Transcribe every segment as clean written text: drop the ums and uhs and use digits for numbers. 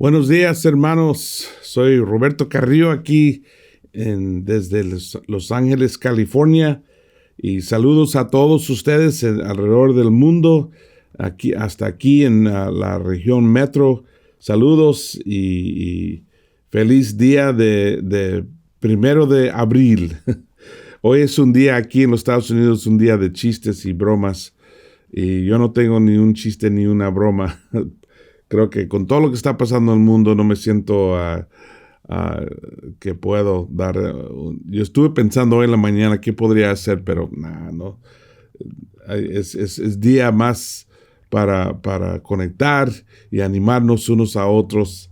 Buenos días, hermanos. Soy Roberto Carrillo aquí desde Los Ángeles, California. Y saludos a todos ustedes alrededor del mundo, hasta aquí en la región metro. Saludos y feliz día de 1 de abril. Hoy es un día aquí en los Estados Unidos, un día de chistes y bromas. Y yo no tengo ni un chiste ni una broma. Creo que con todo lo que está pasando en el mundo no me siento que puedo dar. Yo estuve pensando hoy en la mañana qué podría hacer, pero no. Es día más para conectar y animarnos unos a otros.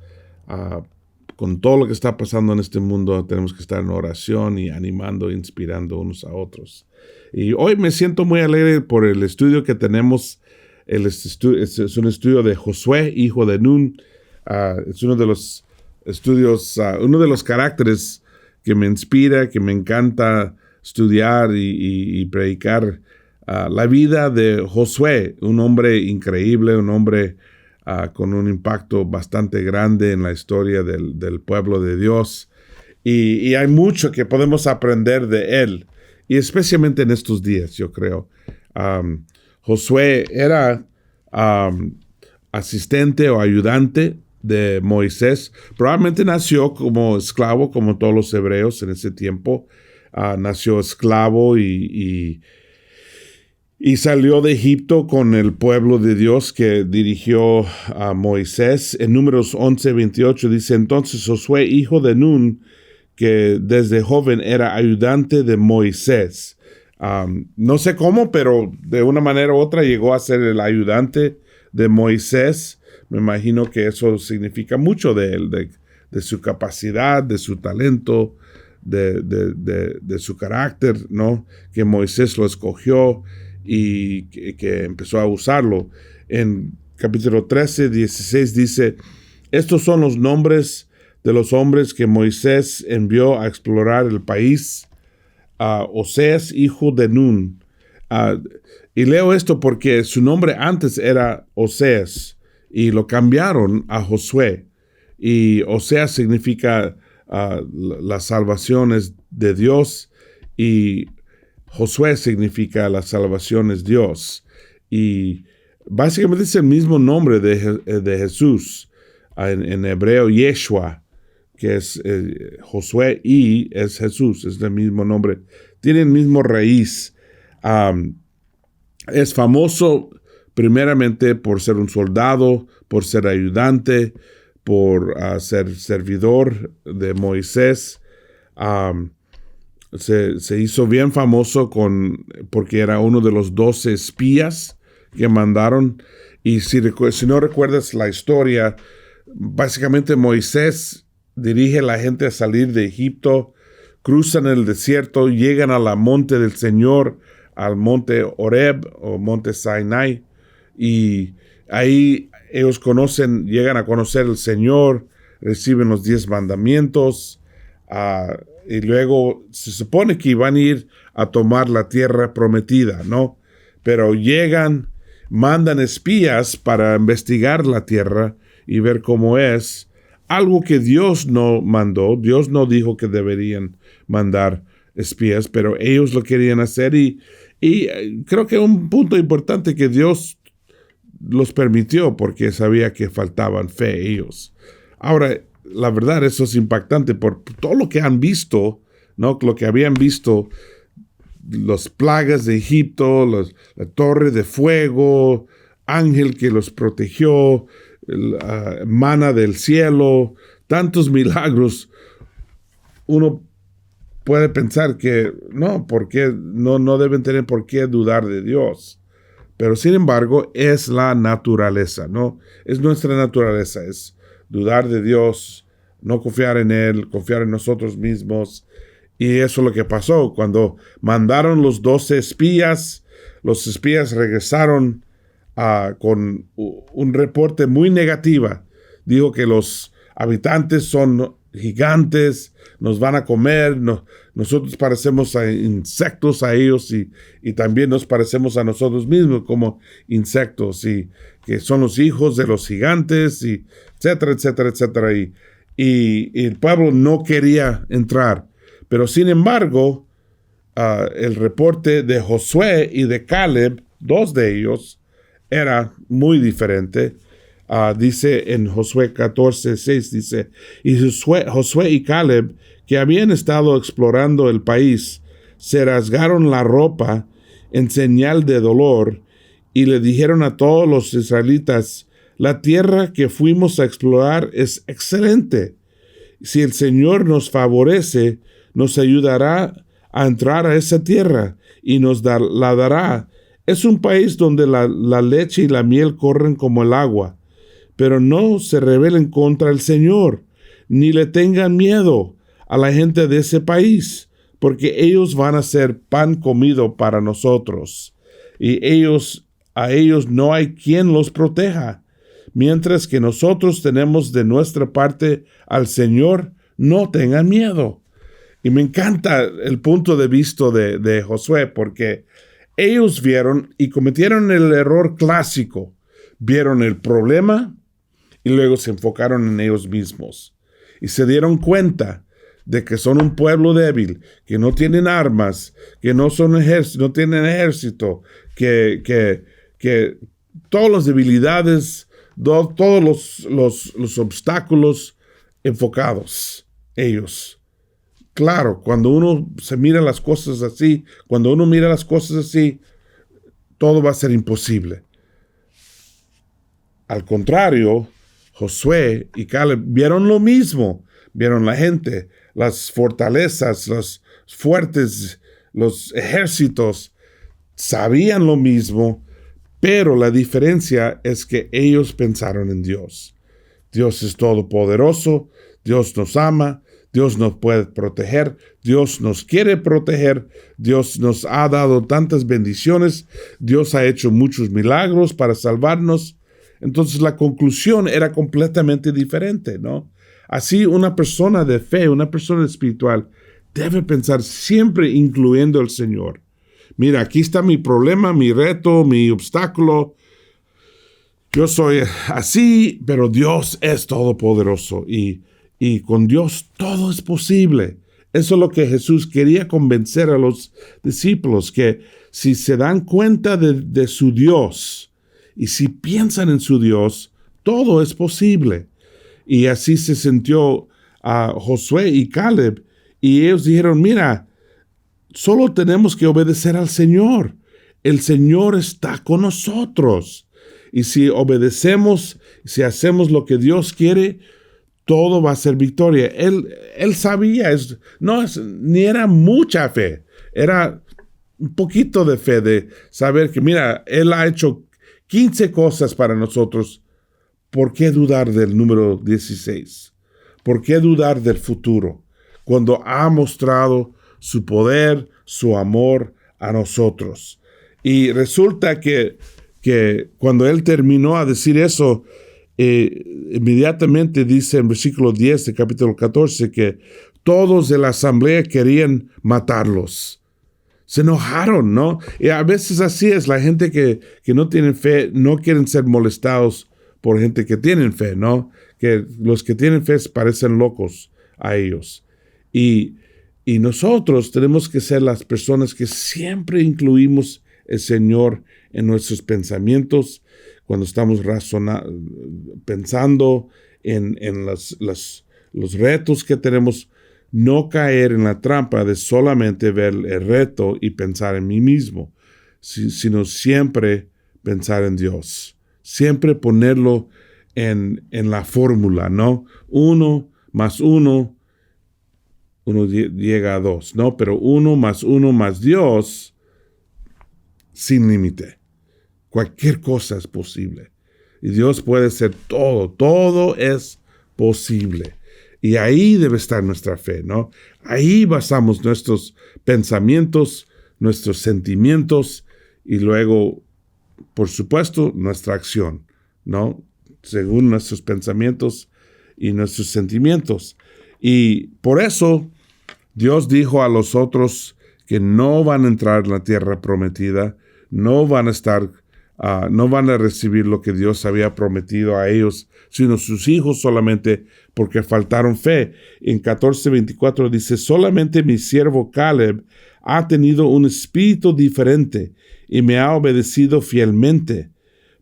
Con todo lo que está pasando en este mundo, tenemos que estar en oración y animando, inspirando unos a otros. Y hoy me siento muy alegre por el estudio que tenemos. Es un estudio de Josué, hijo de Nun. Es uno de los estudios, uno de los caracteres que me inspira, que me encanta estudiar y predicar. La vida de Josué, un hombre increíble, un hombre con un impacto bastante grande en la historia del pueblo de Dios. Y hay mucho que podemos aprender de él, y especialmente en estos días, yo creo. Josué era asistente o ayudante de Moisés. Probablemente nació como esclavo, como todos los hebreos en ese tiempo. Nació esclavo y salió de Egipto con el pueblo de Dios que dirigió a Moisés. En Números 11:28 dice: entonces Josué, hijo de Nun, que desde joven era ayudante de Moisés. No sé cómo, pero de una manera u otra llegó a ser el ayudante de Moisés. Me imagino que eso significa mucho de él, de su capacidad, de su talento, de su carácter, ¿no? Que Moisés lo escogió y que empezó a usarlo. En capítulo 13:16 dice: estos son los nombres de los hombres que Moisés envió a explorar el país. Oseas, hijo de Nun. Y leo esto porque su nombre antes era Oseas y lo cambiaron a Josué. Y Oseas significa las salvaciones de Dios, y Josué significa las salvaciones de Dios. Y básicamente es el mismo nombre de Jesús. En hebreo, Yeshua, que es Josué, y es Jesús, es el mismo nombre, tiene el mismo raíz. Es famoso primeramente por ser un soldado, por ser ayudante, por ser servidor de Moisés. Se hizo bien famoso porque era uno de los 12 espías que mandaron. Y si no recuerdas la historia, básicamente Moisés dirige a la gente a salir de Egipto, cruzan el desierto, llegan a la monte del Señor, al monte Horeb o monte Sinai, y ahí ellos llegan a conocer al Señor, reciben los 10 mandamientos, y luego se supone que iban a ir a tomar la tierra prometida, ¿no? Pero llegan, mandan espías para investigar la tierra y ver cómo es. Algo que Dios no mandó. Dios no dijo que deberían mandar espías, pero ellos lo querían hacer, y creo que un punto importante que Dios los permitió porque sabía que faltaban fe a ellos. Ahora, la verdad, eso es impactante por todo lo que han visto, ¿no? Lo que habían visto, las plagas de Egipto, la torre de fuego, ángel que los protegió, maná del cielo, tantos milagros. Uno puede pensar que no deben tener por qué dudar de Dios. Pero sin embargo, es la naturaleza, ¿no? Es nuestra naturaleza, es dudar de Dios, no confiar en Él, confiar en nosotros mismos. Y eso es lo que pasó. Cuando mandaron los 12 espías, los espías regresaron con un reporte muy negativa. Dijo que los habitantes son gigantes, nos van a comer, nosotros parecemos a insectos a ellos y también nos parecemos a nosotros mismos como insectos y que son los hijos de los gigantes y etcétera, etcétera, etcétera. Y el pueblo no quería entrar. Pero sin embargo, el reporte de Josué y de Caleb, dos de ellos, era muy diferente. Dice en Josué 14:6, dice, y Josué y Caleb, que habían estado explorando el país, se rasgaron la ropa en señal de dolor y le dijeron a todos los israelitas, la tierra que fuimos a explorar es excelente. Si el Señor nos favorece, nos ayudará a entrar a esa tierra y nos la dará. Es un país donde la leche y la miel corren como el agua. Pero no se rebelen contra el Señor, ni le tengan miedo a la gente de ese país, porque ellos van a ser pan comido para nosotros, y a ellos no hay quien los proteja. Mientras que nosotros tenemos de nuestra parte al Señor, no tengan miedo. Y me encanta el punto de vista de Josué, porque ellos vieron y cometieron el error clásico. Vieron el problema y luego se enfocaron en ellos mismos. Y se dieron cuenta de que son un pueblo débil, que no tienen armas, que no tienen ejército, que todas las debilidades, todos los obstáculos enfocados, ellos. Claro, cuando uno mira las cosas así, todo va a ser imposible. Al contrario, Josué y Caleb vieron lo mismo. Vieron la gente, las fortalezas, los fuertes, los ejércitos. Sabían lo mismo, pero la diferencia es que ellos pensaron en Dios. Dios es todopoderoso, Dios nos ama, Dios nos puede proteger, Dios nos quiere proteger, Dios nos ha dado tantas bendiciones, Dios ha hecho muchos milagros para salvarnos. Entonces la conclusión era completamente diferente, ¿no? Así una persona de fe, una persona espiritual, debe pensar siempre incluyendo al Señor. Mira, aquí está mi problema, mi reto, mi obstáculo. Yo soy así, pero Dios es todopoderoso y con Dios todo es posible. Eso es lo que Jesús quería convencer a los discípulos, que si se dan cuenta de su Dios y si piensan en su Dios, todo es posible. Y así se sintió Josué y Caleb, y ellos dijeron, mira, solo tenemos que obedecer al Señor. El Señor está con nosotros. Y si obedecemos, si hacemos lo que Dios quiere, todo va a ser victoria. Él sabía, ni era mucha fe, era un poquito de fe, de saber que, mira, Él ha hecho 15 cosas para nosotros. ¿Por qué dudar del número 16? ¿Por qué dudar del futuro? Cuando ha mostrado su poder, su amor a nosotros. Y resulta que cuando Él terminó a decir eso, inmediatamente dice en versículo 10 de capítulo 14 que todos de la asamblea querían matarlos. Se enojaron, ¿no? Y a veces así es, la gente que no tiene fe no quieren ser molestados por gente que tienen fe, ¿no? Que los que tienen fe parecen locos a ellos. Y nosotros tenemos que ser las personas que siempre incluimos el Señor en nuestros pensamientos, cuando estamos pensando en los retos que tenemos, no caer en la trampa de solamente ver el reto y pensar en mí mismo, sino siempre pensar en Dios, siempre ponerlo en la fórmula, ¿no? 1 más 1 llega a 2, ¿no? Pero 1 más Dios, sin límite. Cualquier cosa es posible. Y Dios puede ser todo es posible. Y ahí debe estar nuestra fe, ¿no? Ahí basamos nuestros pensamientos, nuestros sentimientos y luego, por supuesto, nuestra acción, ¿no? Según nuestros pensamientos y nuestros sentimientos. Y por eso Dios dijo a los otros que no van a entrar en la tierra prometida, no van a recibir lo que Dios había prometido a ellos, sino sus hijos solamente, porque faltaron fe. En 14:24 dice: solamente mi siervo Caleb ha tenido un espíritu diferente y me ha obedecido fielmente.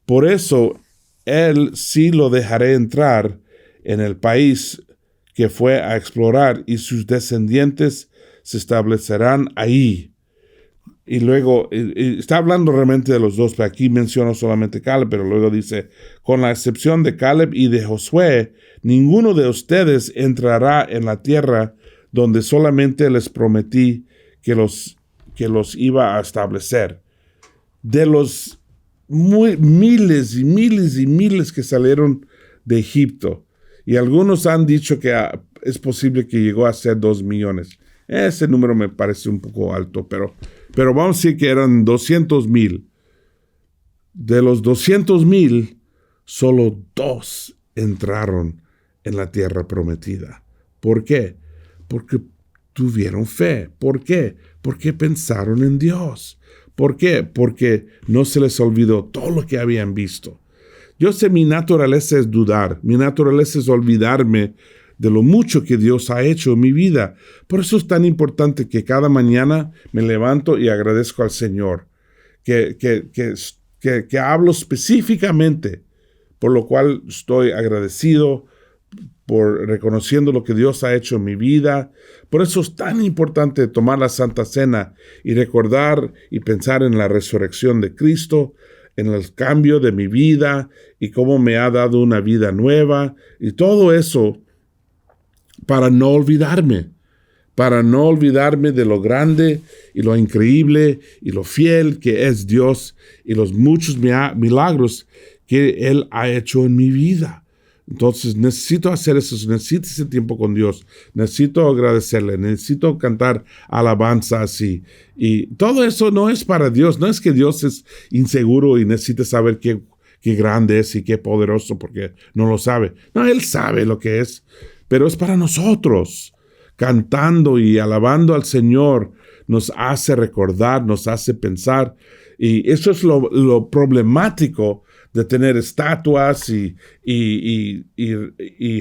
Por eso él sí lo dejaré entrar en el país que fue a explorar, y sus descendientes se establecerán ahí. Y luego está hablando realmente de los dos, pero aquí menciono solamente Caleb, pero luego dice: con la excepción de Caleb y de Josué, ninguno de ustedes entrará en la tierra donde solamente les prometí que los iba a establecer. De los miles y miles y miles que salieron de Egipto, y algunos han dicho que es posible que llegó a ser 2 millones. Ese número me parece un poco alto, pero vamos a decir que eran 200,000. De los 200,000, solo 2 entraron en la tierra prometida. ¿Por qué? Porque tuvieron fe. ¿Por qué? Porque pensaron en Dios. ¿Por qué? Porque no se les olvidó todo lo que habían visto. Yo sé, mi naturaleza es dudar, mi naturaleza es olvidarme de lo mucho que Dios ha hecho en mi vida. Por eso es tan importante que cada mañana me levanto y agradezco al Señor, que hablo específicamente, por lo cual estoy agradecido, por reconociendo lo que Dios ha hecho en mi vida. Por eso es tan importante tomar la Santa Cena y recordar y pensar en la resurrección de Cristo, en el cambio de mi vida y cómo me ha dado una vida nueva, y todo eso para no olvidarme de lo grande y lo increíble y lo fiel que es Dios y los muchos milagros que Él ha hecho en mi vida. Entonces necesito hacer eso, necesito ese tiempo con Dios, necesito agradecerle, necesito cantar alabanza así. Y todo eso no es para Dios, no es que Dios es inseguro y necesita saber qué grande es y qué poderoso porque no lo sabe. No, Él sabe lo que es, pero es para nosotros. Cantando y alabando al Señor nos hace recordar, nos hace pensar, y eso es lo problemático de tener estatuas y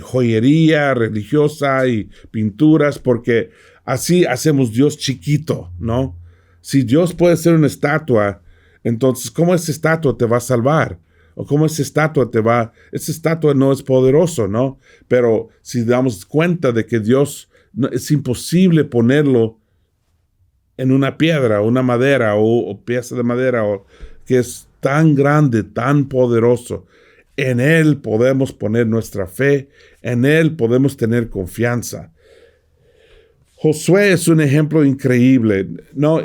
joyería religiosa y pinturas, porque así hacemos Dios chiquito, ¿no? Si Dios puede ser una estatua, entonces ¿cómo esa estatua te va a salvar? O cómo esa estatua esa estatua no es poderoso, ¿no? Pero si damos cuenta de que Dios es imposible ponerlo en una piedra, una madera o pieza de madera, o que es tan grande, tan poderoso. En Él podemos poner nuestra fe, en Él podemos tener confianza. Josué es un ejemplo increíble, ¿no?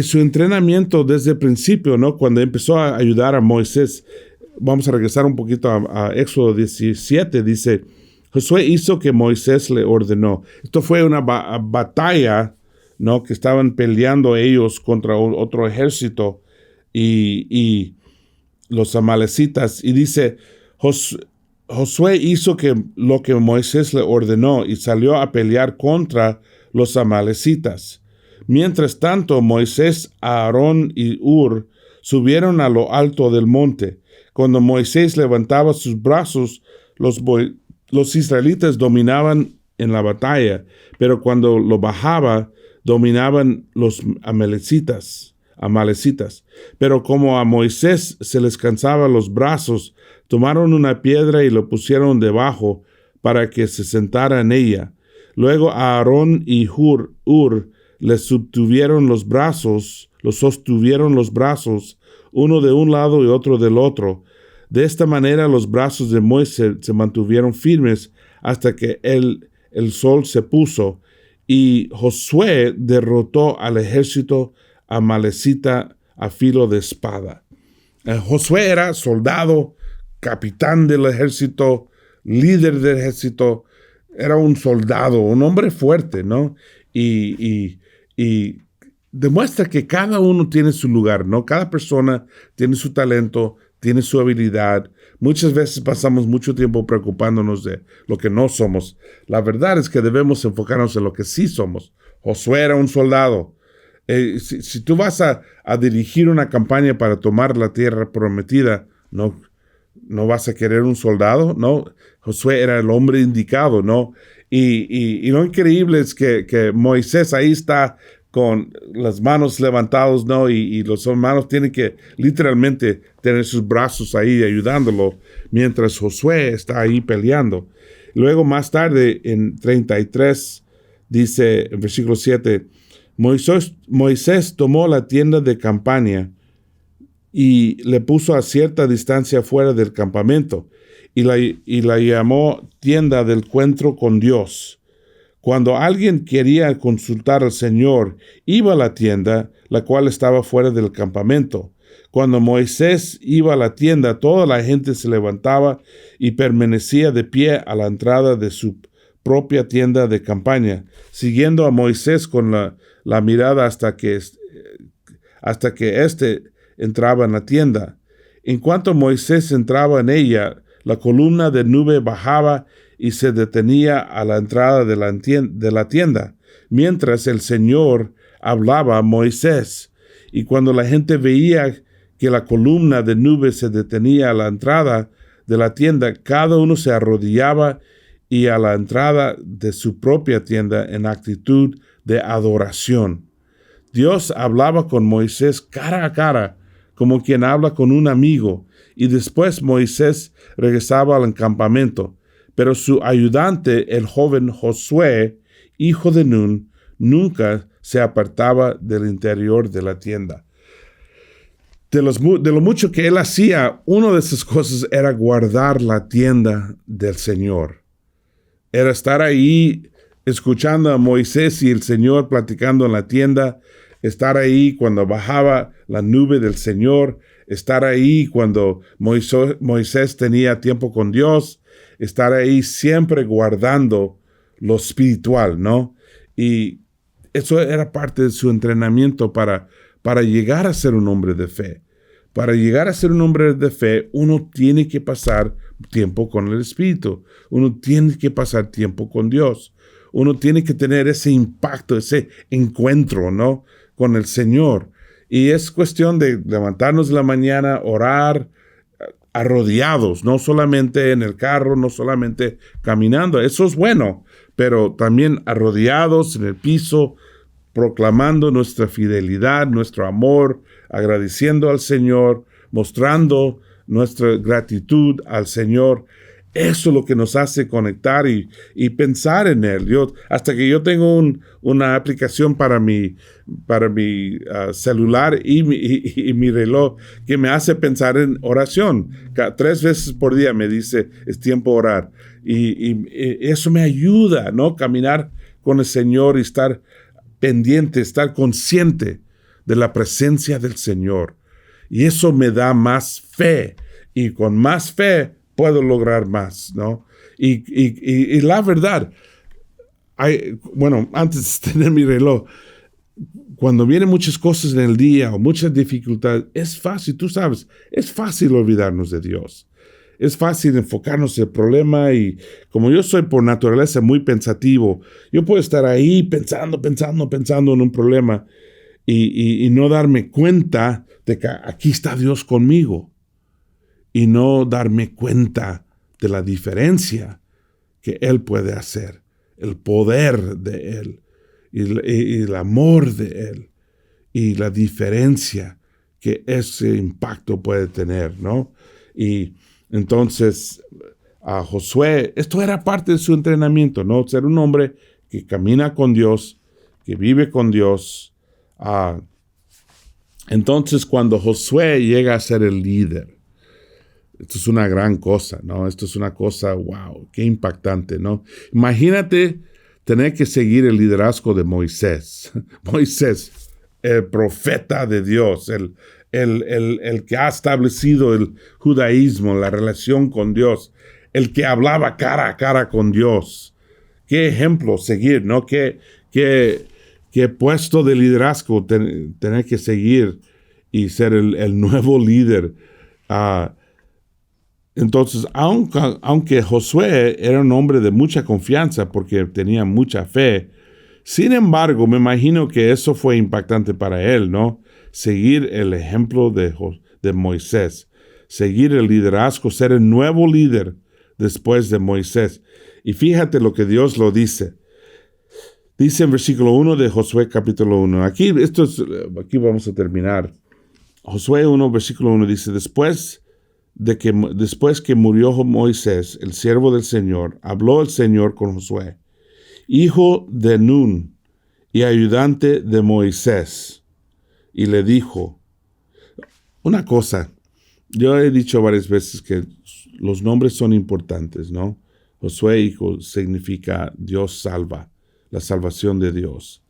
Su entrenamiento desde el principio, ¿no? Cuando empezó a ayudar a Moisés, vamos a regresar un poquito a Éxodo 17, dice: Josué hizo que Moisés le ordenó. Esto fue una batalla, ¿no? Que estaban peleando ellos contra otro ejército y los amalecitas. Y dice: Josué hizo lo que Moisés le ordenó y salió a pelear contra los amalecitas. Mientras tanto, Moisés, Aarón y Hur subieron a lo alto del monte. Cuando Moisés levantaba sus brazos, los israelitas dominaban en la batalla, pero cuando lo bajaba, dominaban los amalecitas. Pero como a Moisés se les cansaban los brazos, tomaron una piedra y lo pusieron debajo para que se sentara en ella. Luego Aarón y Hur les sostuvieron los brazos, uno de un lado y otro del otro. De esta manera los brazos de Moisés se mantuvieron firmes hasta que el sol se puso, y Josué derrotó al ejército amalecita a filo de espada. Josué era soldado, capitán del ejército, líder del ejército, era un soldado, un hombre fuerte, ¿no? Y demuestra que cada uno tiene su lugar, ¿no? Cada persona tiene su talento, tiene su habilidad. Muchas veces pasamos mucho tiempo preocupándonos de lo que no somos. La verdad es que debemos enfocarnos en lo que sí somos. Josué era un soldado. Si tú vas a dirigir una campaña para tomar la tierra prometida, no vas a querer un soldado, ¿no? Josué era el hombre indicado, ¿no? Y lo increíble es que Moisés ahí está con las manos levantadas, ¿no? Y los hermanos tienen que literalmente tener sus brazos ahí ayudándolo, mientras Josué está ahí peleando. Luego más tarde, en 33, dice en versículo 7, Moisés tomó la tienda de campaña y le puso a cierta distancia fuera del campamento y la llamó tienda del encuentro con Dios. Cuando alguien quería consultar al Señor, iba a la tienda, la cual estaba fuera del campamento. Cuando Moisés iba a la tienda, toda la gente se levantaba y permanecía de pie a la entrada de su propia tienda de campaña, siguiendo a Moisés con la mirada hasta que éste entraba en la tienda. En cuanto Moisés entraba en ella, la columna de nube bajaba y se detenía a la entrada de la tienda, mientras el Señor hablaba a Moisés. Y cuando la gente veía que la columna de nube se detenía a la entrada de la tienda, cada uno se arrodillaba y a la entrada de su propia tienda en actitud de adoración. Dios hablaba con Moisés cara a cara, como quien habla con un amigo, y después Moisés regresaba al campamento. Pero su ayudante, el joven Josué, hijo de Nun, nunca se apartaba del interior de la tienda. De lo mucho que él hacía, una de esas cosas era guardar la tienda del Señor. Era estar ahí escuchando a Moisés y el Señor platicando en la tienda, estar ahí cuando bajaba la nube del Señor, estar ahí cuando Moisés tenía tiempo con Dios, estar ahí siempre guardando lo espiritual, ¿no? Y eso era parte de su entrenamiento para llegar a ser un hombre de fe. Para llegar a ser un hombre de fe, uno tiene que pasar tiempo con el Espíritu. Uno tiene que pasar tiempo con Dios. Uno tiene que tener ese impacto, ese encuentro, ¿no?, con el Señor. Y es cuestión de levantarnos en la mañana, orar, arrodillados, no solamente en el carro, no solamente caminando. Eso es bueno, pero también arrodillados en el piso, proclamando nuestra fidelidad, nuestro amor, agradeciendo al Señor, mostrando nuestra gratitud al Señor. Eso es lo que nos hace conectar y pensar en Él. Hasta que yo tengo una aplicación para mi celular y mi reloj que me hace pensar en oración. 3 veces por día me dice, es tiempo de orar. Y eso me ayuda, ¿no? Caminar con el Señor y estar pendiente, estar consciente de la presencia del Señor. Y eso me da más fe. Y con más fe puedo lograr más, ¿no? Y la verdad, antes de tener mi reloj, cuando vienen muchas cosas en el día o muchas dificultades, es fácil, tú sabes, es fácil olvidarnos de Dios. Es fácil enfocarnos en el problema y como yo soy por naturaleza muy pensativo, yo puedo estar ahí pensando en un problema y no darme cuenta de que aquí está Dios conmigo y no darme cuenta de la diferencia que Él puede hacer, el poder de Él y el amor de Él y la diferencia que ese impacto puede tener, ¿no? Y entonces, a Josué, esto era parte de su entrenamiento, ¿no? Ser un hombre que camina con Dios, que vive con Dios. Entonces, cuando Josué llega a ser el líder, esto es una gran cosa, ¿no? Esto es una cosa, wow, qué impactante, ¿no? Imagínate tener que seguir el liderazgo de Moisés. Moisés, el profeta de Dios, el que ha establecido el judaísmo, la relación con Dios, el que hablaba cara a cara con Dios. Qué ejemplo seguir, ¿no? Qué puesto de liderazgo tener que seguir y ser el nuevo líder. Entonces, aunque Josué era un hombre de mucha confianza porque tenía mucha fe, sin embargo, me imagino que eso fue impactante para él, ¿no? Seguir el ejemplo de Moisés, seguir el liderazgo, ser el nuevo líder después de Moisés. Y fíjate lo que Dios lo dice. Dice en versículo 1 de Josué capítulo 1. Aquí vamos a terminar. Josué 1, versículo 1 dice, después que murió Moisés, el siervo del Señor, habló el Señor con Josué, hijo de Nun y ayudante de Moisés, y le dijo, una cosa, yo he dicho varias veces que los nombres son importantes, ¿no? Josué, hijo, significa Dios salva, la salvación de Dios.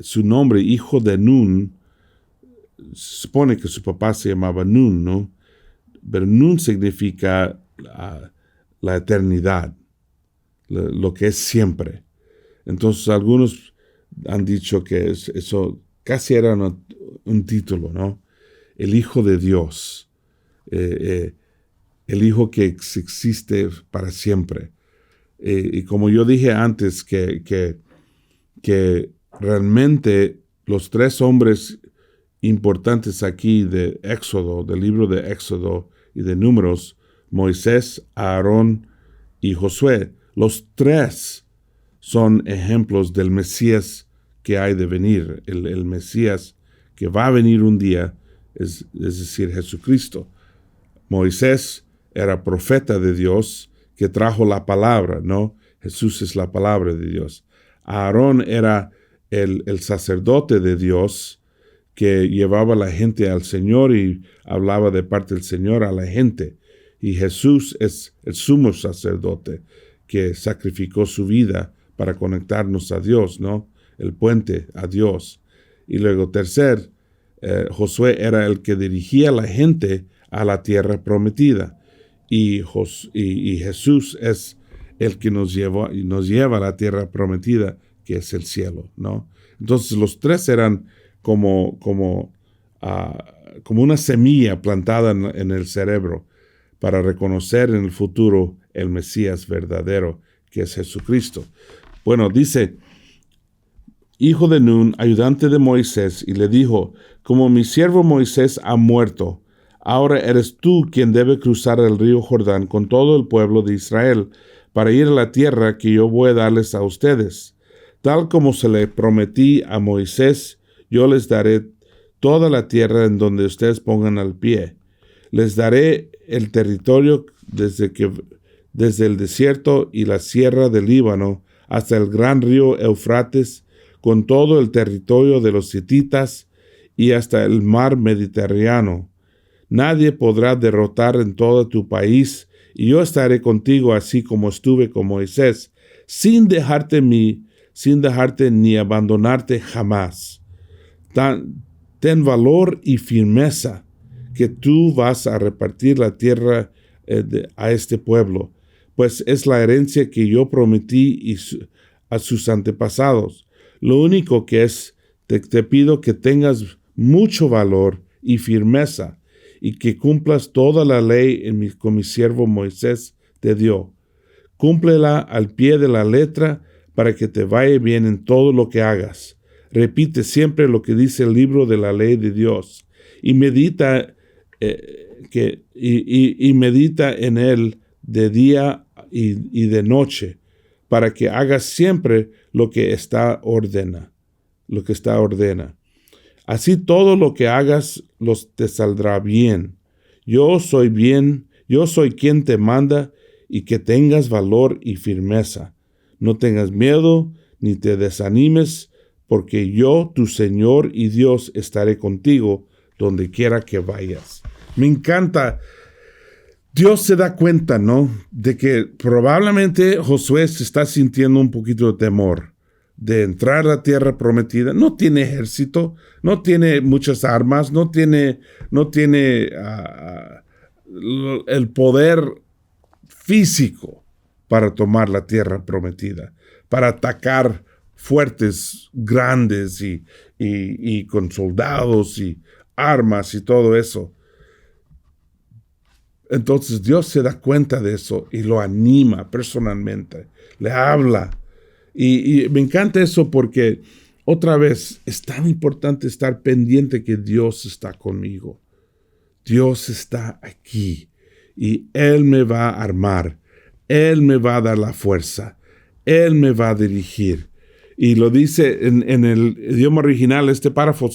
Su nombre, hijo de Nun, se supone que su papá se llamaba Nun, ¿no? Pero Nun significa la eternidad, lo que es siempre. Entonces algunos han dicho que eso casi era un título, ¿no? El Hijo de Dios, el Hijo que existe para siempre. Y como yo dije antes, que realmente los tres hombres importantes aquí de Éxodo, del libro de Éxodo y de Números, Moisés, Aarón y Josué, los tres son ejemplos del Mesías que hay de venir, el Mesías que va a venir un día, es decir, Jesucristo. Moisés era profeta de Dios que trajo la palabra, ¿no? Jesús es la palabra de Dios. Aarón era el sacerdote de Dios que llevaba a la gente al Señor y hablaba de parte del Señor a la gente. Y Jesús es el sumo sacerdote que sacrificó su vida para conectarnos a Dios, ¿no? El puente a Dios. Y luego Josué era el que dirigía a la gente a la tierra prometida. Y Jesús es el que nos lleva a la tierra prometida, que es el cielo, ¿no? Entonces los tres eran como una semilla plantada en el cerebro para reconocer en el futuro el Mesías verdadero, que es Jesucristo. Bueno, dice, hijo de Nun, ayudante de Moisés, y le dijo, como mi siervo Moisés ha muerto, ahora eres tú quien debe cruzar el río Jordán con todo el pueblo de Israel para ir a la tierra que yo voy a darles a ustedes. Tal como se le prometí a Moisés, yo les daré toda la tierra en donde ustedes pongan el pie. Les daré el territorio desde el desierto y la sierra del Líbano hasta el gran río Eufrates, con todo el territorio de los hititas y hasta el mar Mediterráneo. Nadie podrá derrotar en todo tu país, y yo estaré contigo así como estuve con Moisés, sin dejarte ni abandonarte jamás. Ten valor y firmeza, que tú vas a repartir la tierra a este pueblo, pues es la herencia que yo prometí a sus antepasados. Lo único que te pido que tengas mucho valor y firmeza, y que cumplas toda la ley con mi siervo Moisés te dio. Cúmplela al pie de la letra para que te vaya bien en todo lo que hagas. Repite siempre lo que dice el libro de la ley de Dios y medita medita en él de día y de noche, para que hagas siempre lo que está ordena. Así todo lo que hagas te saldrá bien. Yo soy quien te manda, y que tengas valor y firmeza. No tengas miedo ni te desanimes, porque yo, tu Señor y Dios, estaré contigo donde quiera que vayas. Me encanta. Dios se da cuenta, ¿no?, de que probablemente Josué se está sintiendo un poquito de temor de entrar a la tierra prometida. No tiene ejército, no tiene muchas armas, no tiene el poder físico para tomar la tierra prometida, para atacar fuertes grandes y con soldados y armas y todo eso. Entonces Dios se da cuenta de eso y lo anima personalmente, le habla. Y me encanta eso porque otra vez es tan importante estar pendiente que Dios está conmigo. Dios está aquí y Él me va a armar, Él me va a dar la fuerza, Él me va a dirigir. Y lo dice en el idioma original, este párrafo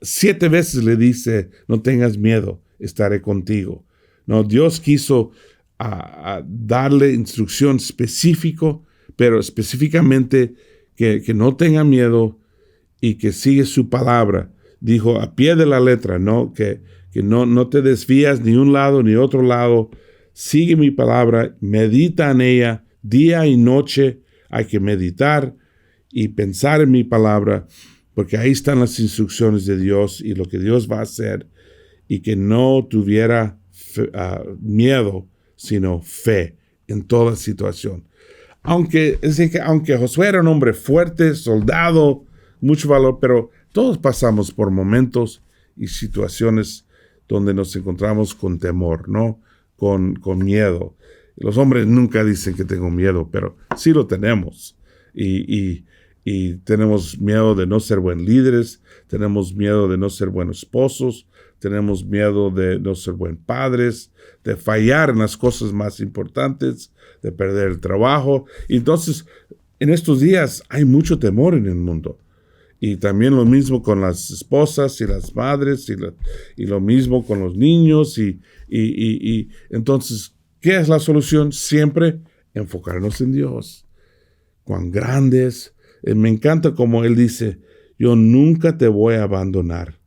7 veces le dice, no tengas miedo, estaré contigo. No, Dios quiso a darle instrucción específico, pero específicamente que no tenga miedo y que sigue su palabra. Dijo a pie de la letra, ¿no? Que no te desvías ni un lado ni otro lado. Sigue mi palabra, medita en ella día y noche. Hay que meditar y pensar en mi palabra, porque ahí están las instrucciones de Dios y lo que Dios va a hacer, y que no tuviera miedo, sino fe en toda situación. Aunque Josué era un hombre fuerte, soldado, mucho valor, pero todos pasamos por momentos y situaciones donde nos encontramos con temor, ¿no? Con miedo. Los hombres nunca dicen que tengo miedo, pero sí lo tenemos. Y tenemos miedo de no ser buenos líderes, tenemos miedo de no ser buenos esposos, tenemos miedo de no ser buenos padres, de fallar en las cosas más importantes, de perder el trabajo. Y entonces, en estos días hay mucho temor en el mundo. Y también lo mismo con las esposas y las madres, y lo mismo con los niños. Y entonces, ¿qué es la solución? Siempre enfocarnos en Dios. Cuán grandes. Me encanta como Él dice, yo nunca te voy a abandonar.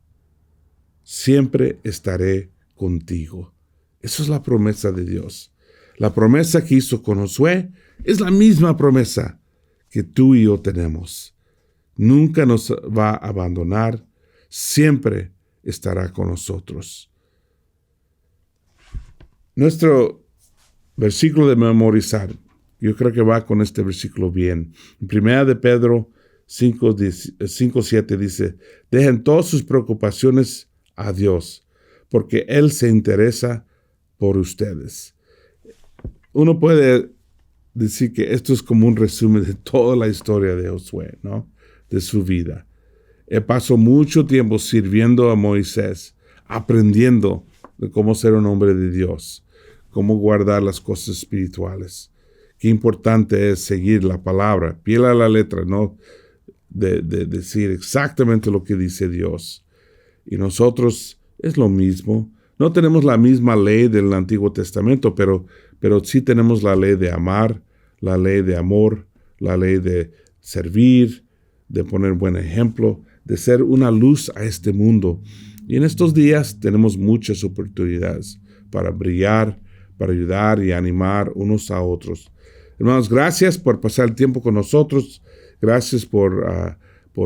Siempre estaré contigo. Esa es la promesa de Dios. La promesa que hizo con Josué es la misma promesa que tú y yo tenemos. Nunca nos va a abandonar, siempre estará con nosotros. Nuestro versículo de memorizar, yo creo que va con este versículo bien. En 1 de Pedro 5:7 dice, dejen todas sus preocupaciones a Dios, porque Él se interesa por ustedes. Uno puede decir que esto es como un resumen de toda la historia de Josué, ¿no? De su vida. Él pasó mucho tiempo sirviendo a Moisés, aprendiendo de cómo ser un hombre de Dios, cómo guardar las cosas espirituales. Qué importante es seguir la palabra, piel a la letra, ¿no? De decir exactamente lo que dice Dios. Y nosotros es lo mismo. No tenemos la misma ley del Antiguo Testamento, pero sí tenemos la ley de amar, la ley de amor, la ley de servir, de poner buen ejemplo, de ser una luz a este mundo. Y en estos días tenemos muchas oportunidades para brillar, para ayudar y animar unos a otros. Hermanos, gracias por pasar el tiempo con nosotros. Gracias por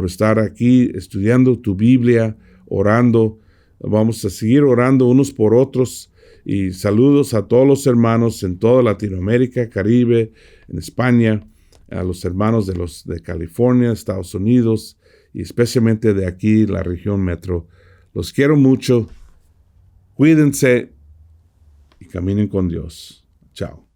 estar aquí estudiando tu Biblia, orando. Vamos a seguir orando unos por otros. Y saludos a todos los hermanos en toda Latinoamérica, Caribe, en España, a los hermanos de California, Estados Unidos, y especialmente de aquí, la región metro. Los quiero mucho. Cuídense y caminen con Dios. Chao.